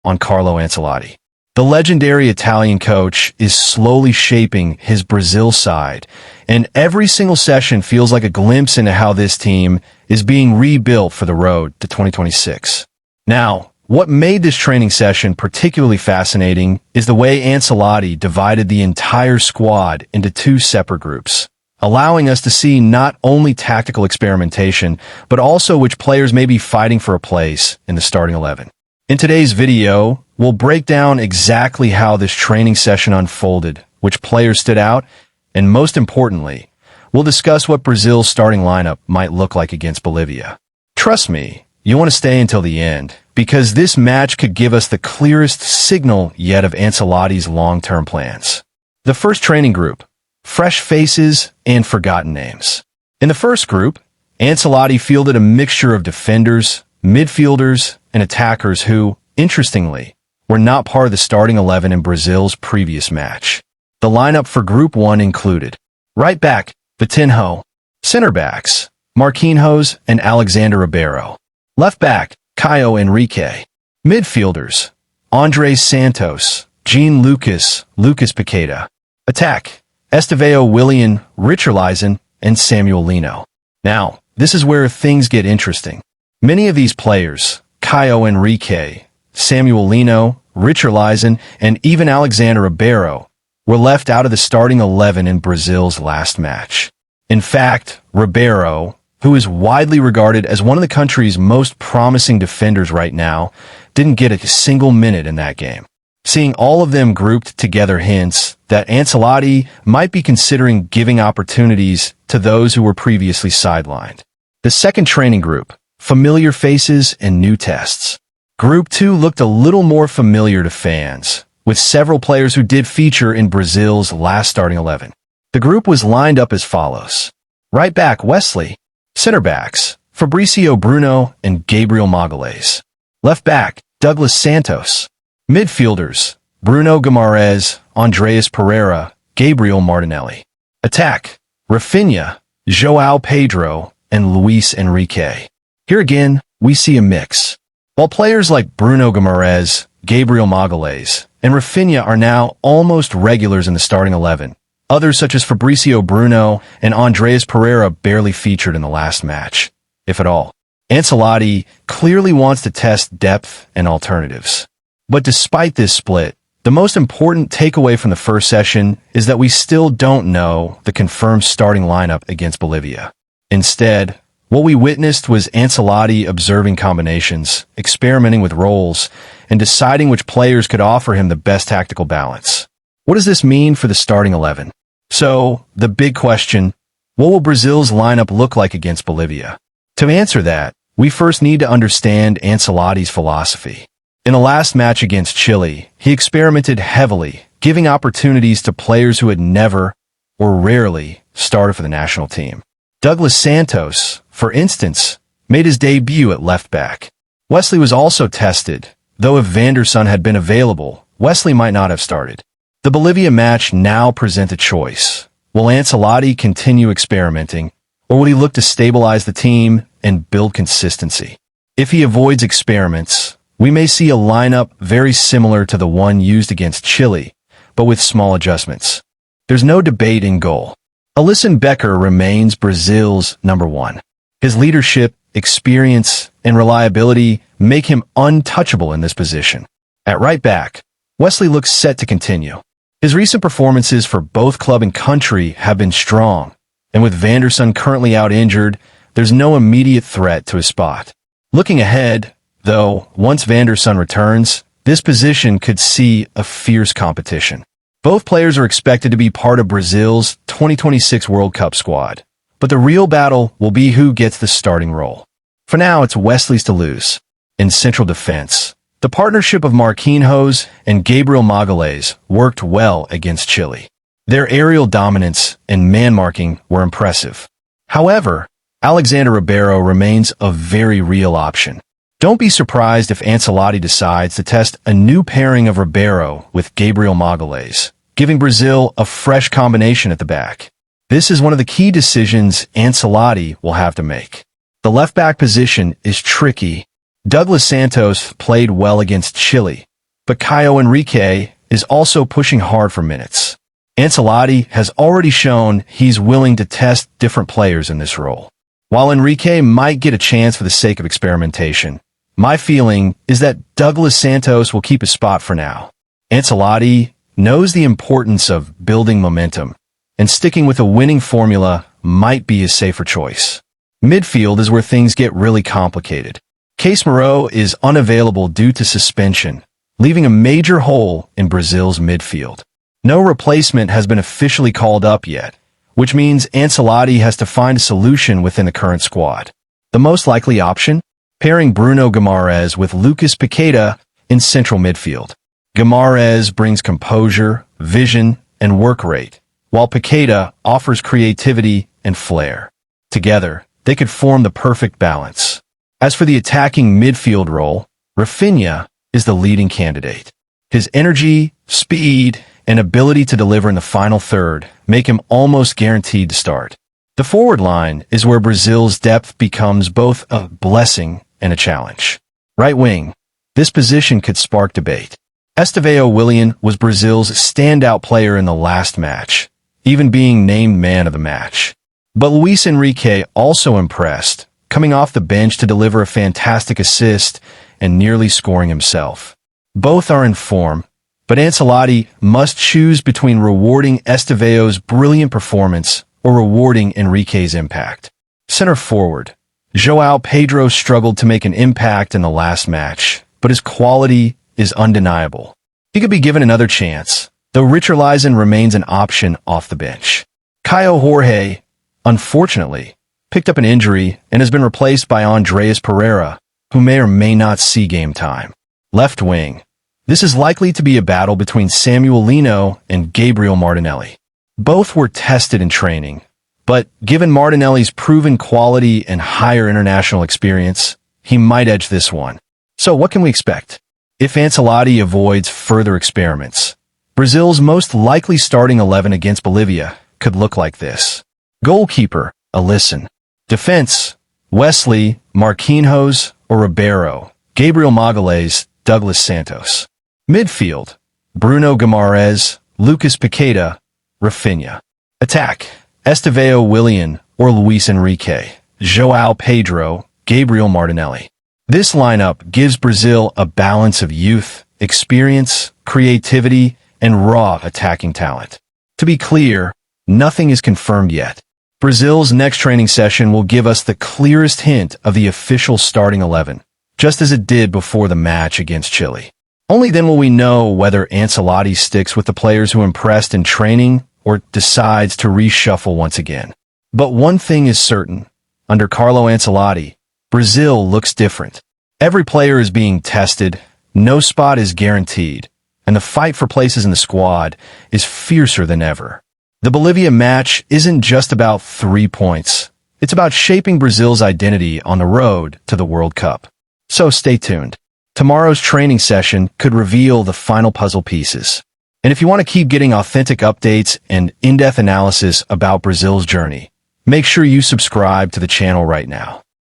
on Carlo Ancelotti. The legendary Italian coach is slowly shaping his Brazil side, and every single session feels like a glimpse into how this team is being rebuilt for the road to 2026. Now, what made this training session particularly fascinating is the way Ancelotti divided the entire squad into two separate groups, allowing us to see not only tactical experimentation, but also which players may be fighting for a place in the starting 11. In today's video, we'll break down exactly how this training session unfolded, which players stood out, and most importantly, we'll discuss what Brazil's starting lineup might look like against Bolivia. Trust me, you want to stay until the end, because this match could give us the clearest signal yet of Ancelotti's long-term plans. The first training group, fresh faces and forgotten names. In the first group, Ancelotti fielded a mixture of defenders, midfielders, and attackers who, interestingly, were not part of the starting 11 in Brazil's previous match. The lineup for Group 1 included right back, Vitinho, center backs, Marquinhos and Alexander Ribeiro, left back, Caio Henrique, midfielders, Andres Santos, Jean Lucas Paqueta, attack, Estevão Willian, Richarlison, and Samuel Lino. Now, this is where things get interesting. Many of these players, Caio Henrique, Samuel Lino, Richarlison, and even Alexander Ribeiro, were left out of the starting 11 in Brazil's last match. In fact, Ribeiro, who is widely regarded as one of the country's most promising defenders right now, didn't get a single minute in that game. Seeing all of them grouped together hints that Ancelotti might be considering giving opportunities to those who were previously sidelined. The second training group, familiar faces and new tests. Group 2 looked a little more familiar to fans, with several players who did feature in Brazil's last starting 11. The group was lined up as follows. Right back, Wesley. Center backs, Fabricio Bruno and Gabriel Magalhães. Left back, Douglas Santos. Midfielders, Bruno Guimarães, Andreas Pereira, Gabriel Martinelli. Attack, Raphinha, João Pedro, and Luis Enrique. Here again, we see a mix. While players like Bruno Guimarães, Gabriel Magalhães, and Raphinha are now almost regulars in the starting 11, others such as Fabricio Bruno and Andreas Pereira barely featured in the last match, if at all. Ancelotti clearly wants to test depth and alternatives. But despite this split, the most important takeaway from the first session is that we still don't know the confirmed starting lineup against Bolivia. Instead, what we witnessed was Ancelotti observing combinations, experimenting with roles, and deciding which players could offer him the best tactical balance. What does this mean for the starting 11? So, the big question, what will Brazil's lineup look like against Bolivia? To answer that, we first need to understand Ancelotti's philosophy. In the last match against Chile, he experimented heavily, giving opportunities to players who had never, or rarely, started for the national team. Douglas Santos, for instance, made his debut at left back. Wesley was also tested, though if Vanderson had been available, Wesley might not have started. The Bolivia match now presents a choice. Will Ancelotti continue experimenting, or will he look to stabilize the team and build consistency? If he avoids experiments, we may see a lineup very similar to the one used against Chile, but with small adjustments. There's no debate in goal. Alisson Becker remains Brazil's number 1. His leadership, experience, and reliability make him untouchable in this position. At right back, Wesley looks set to continue. His recent performances for both club and country have been strong, and with Vanderson currently out injured, there's no immediate threat to his spot. Looking ahead, though, once Vanderson returns, this position could see a fierce competition. Both players are expected to be part of Brazil's 2026 World Cup squad, but the real battle will be who gets the starting role. For now, it's Wesley's to lose. In central defense, the partnership of Marquinhos and Gabriel Magalhães worked well against Chile. Their aerial dominance and man-marking were impressive. However, Alexander Ribeiro remains a very real option. Don't be surprised if Ancelotti decides to test a new pairing of Ribeiro with Gabriel Magalhães, giving Brazil a fresh combination at the back. This is one of the key decisions Ancelotti will have to make. The left-back position is tricky. Douglas Santos played well against Chile, but Caio Henrique is also pushing hard for minutes. Ancelotti has already shown he's willing to test different players in this role. While Enrique might get a chance for the sake of experimentation, my feeling is that Douglas Santos will keep his spot for now. Ancelotti knows the importance of building momentum, and sticking with a winning formula might be his safer choice. Midfield is where things get really complicated. Casemiro is unavailable due to suspension, leaving a major hole in Brazil's midfield. No replacement has been officially called up yet, which means Ancelotti has to find a solution within the current squad. The most likely option? Pairing Bruno Guimaraes with Lucas Paqueta in central midfield. Guimaraes brings composure, vision, and work rate, while Paqueta offers creativity and flair. Together, they could form the perfect balance. As for the attacking midfield role, Raphinha is the leading candidate. His energy, speed, and ability to deliver in the final third make him almost guaranteed to start. The forward line is where Brazil's depth becomes both a blessing and a challenge. Right wing. This position could spark debate. Estevão Willian was Brazil's standout player in the last match, even being named man of the match. But Luis Enrique also impressed, coming off the bench to deliver a fantastic assist and nearly scoring himself. Both are in form, but Ancelotti must choose between rewarding Estevão's brilliant performance or rewarding Enrique's impact. Center forward. João Pedro struggled to make an impact in the last match, but his quality is undeniable. He could be given another chance, though Richarlison remains an option off the bench. Caio Jorge, unfortunately, picked up an injury and has been replaced by Andreas Pereira, who may or may not see game time. Left wing. This is likely to be a battle between Samuel Lino and Gabriel Martinelli. Both were tested in training, but given Martinelli's proven quality and higher international experience, he might edge this one. So what can we expect? If Ancelotti avoids further experiments, Brazil's most likely starting 11 against Bolivia could look like this. Goalkeeper, Alisson. Defense, Wesley, Marquinhos, or Ribeiro. Gabriel Magalhães, Douglas Santos. Midfield, Bruno Guimaraes, Lucas Paqueta, Raphinha. Attack, Estevão Willian or Luis Enrique, João Pedro, Gabriel Martinelli. This lineup gives Brazil a balance of youth, experience, creativity, and raw attacking talent. To be clear, nothing is confirmed yet. Brazil's next training session will give us the clearest hint of the official starting 11, just as it did before the match against Chile. Only then will we know whether Ancelotti sticks with the players who impressed in training or decides to reshuffle once again. But one thing is certain, under Carlo Ancelotti, Brazil looks different. Every player is being tested, no spot is guaranteed, and the fight for places in the squad is fiercer than ever. The Bolivia match isn't just about 3 points. It's about shaping Brazil's identity on the road to the World Cup. So stay tuned. Tomorrow's training session could reveal the final puzzle pieces. And if you want to keep getting authentic updates and in-depth analysis about Brazil's journey, make sure you subscribe to the channel right now.